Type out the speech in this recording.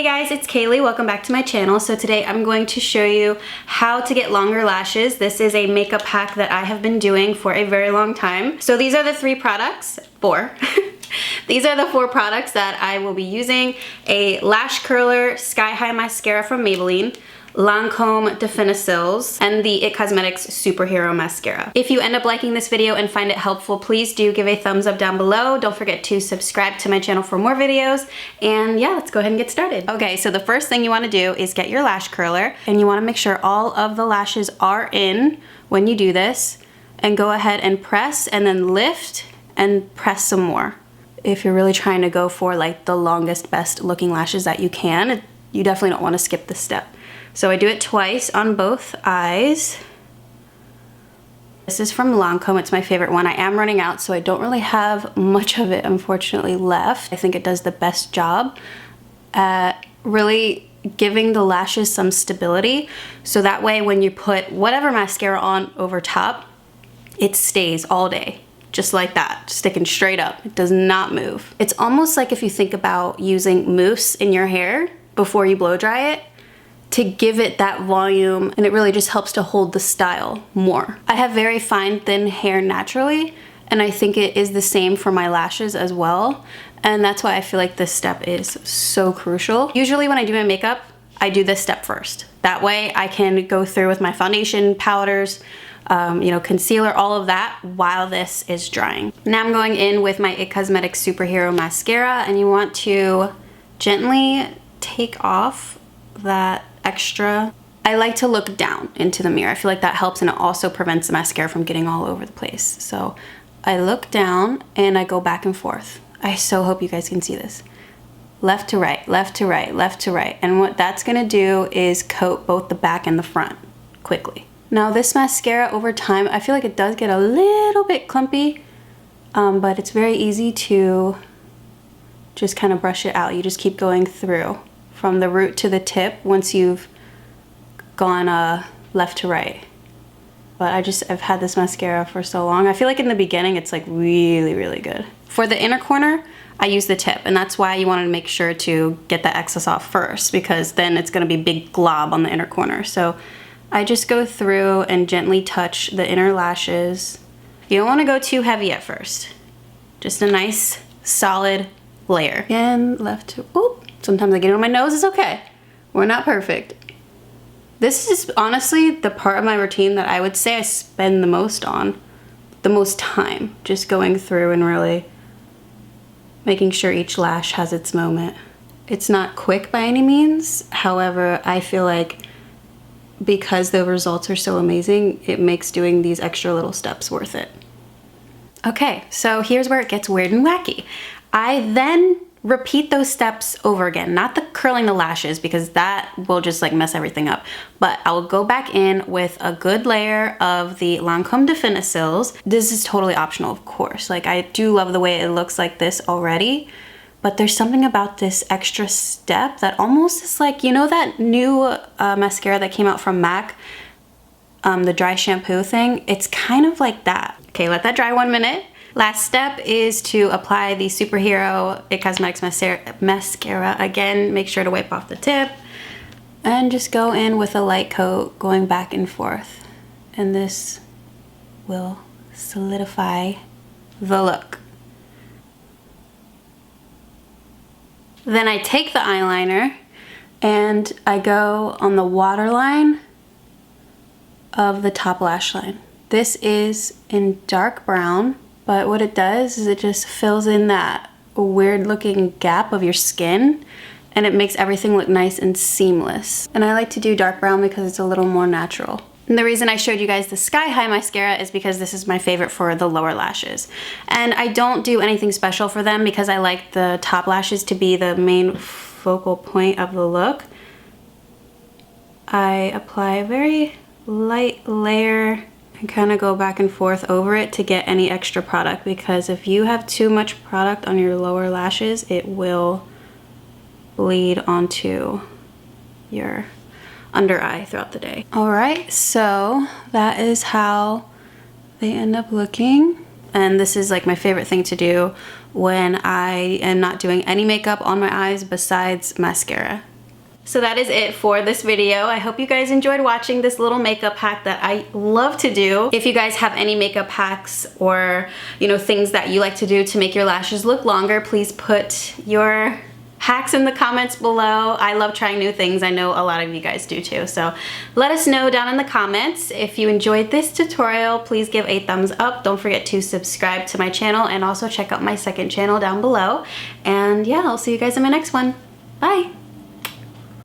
Hey guys, it's Kayleigh. Welcome back to my channel. So today I'm going to show you how to get longer lashes. This is a makeup hack that I have been doing for a very long time. So these are the four. These are the four products that I will be using. A lash curler, Sky High mascara from Maybelline, Lancome Definicils, and the IT Cosmetics Superhero Mascara. If you end up liking this video and find it helpful, please do give a thumbs up down below. Don't forget to subscribe to my channel for more videos. And yeah, let's go ahead and get started. Okay, so the first thing you want to do is get your lash curler, and you want to make sure all of the lashes are in when you do this, and go ahead and press and then lift and press some more. If you're really trying to go for like the longest, best looking lashes that you can, you definitely don't want to skip this step. So I do it twice on both eyes. This is from Lancome. It's my favorite one. I am running out, so I don't really have much of it, unfortunately, left. I think it does the best job at really giving the lashes some stability. So that way when you put whatever mascara on over top, it stays all day. Just like that, sticking straight up. It does not move. It's almost like if you think about using mousse in your hair before you blow dry it, to give it that volume, and it really just helps to hold the style more. I have very fine, thin hair naturally, and I think it is the same for my lashes as well, and that's why I feel like this step is so crucial. Usually when I do my makeup, I do this step first. That way I can go through with my foundation, powders, concealer, all of that while this is drying. Now I'm going in with my IT Cosmetics Superhero Mascara, and you want to gently take off that extra. I like to look down into the mirror. I feel like that helps, and it also prevents the mascara from getting all over the place. So I look down and I go back and forth. I so hope you guys can see this. Left to right, left to right, left to right. And what that's gonna do is coat both the back and the front quickly. Now this mascara over time, I feel like it does get a little bit clumpy, but it's very easy to just kind of brush it out. You just keep going through from the root to the tip once you've gone left to right. But I've had this mascara for so long. I feel like in the beginning it's like really, really good. For the inner corner, I use the tip, and that's why you want to make sure to get the excess off first, because then it's gonna be a big glob on the inner corner. So I just go through and gently touch the inner lashes. You don't want to go too heavy at first. Just a nice solid layer. Again, left to, oop. Sometimes I get it on my nose, it's okay. We're not perfect. This is honestly the part of my routine that I would say I spend the most time, just going through and really making sure each lash has its moment. It's not quick by any means, however, I feel like because the results are so amazing, it makes doing these extra little steps worth it. Okay, so here's where it gets weird and wacky. I then repeat those steps over again, not the curling the lashes, because that will just like mess everything up. But I will go back in with a good layer of the Lancome Definicils. This is totally optional, of course. Like, I do love the way it looks like this already, but there's something about this extra step that almost is like, you know that new mascara that came out from MAC, the dry shampoo thing? It's kind of like that. Okay, let that dry 1 minute. Last step is to apply the Superhero IT Cosmetics Mascara. Again, make sure to wipe off the tip and just go in with a light coat going back and forth. And this will solidify the look. Then I take the eyeliner and I go on the waterline of the top lash line. This is in dark brown. But what it does is it just fills in that weird looking gap of your skin, and it makes everything look nice and seamless. And I like to do dark brown because it's a little more natural. And the reason I showed you guys the Sky High mascara is because this is my favorite for the lower lashes. And I don't do anything special for them because I like the top lashes to be the main focal point of the look. I apply a very light layer and kind of go back and forth over it to get any extra product, because if you have too much product on your lower lashes, it will bleed onto your under eye throughout the day. All right, so that is how they end up looking. And this is like my favorite thing to do when I am not doing any makeup on my eyes besides mascara. So that is it for this video. I hope you guys enjoyed watching this little makeup hack that I love to do. If you guys have any makeup hacks or, you know, things that you like to do to make your lashes look longer, please put your hacks in the comments below. I love trying new things. I know a lot of you guys do too. So let us know down in the comments. If you enjoyed this tutorial, please give a thumbs up. Don't forget to subscribe to my channel and also check out my second channel down below. And yeah, I'll see you guys in my next one. Bye.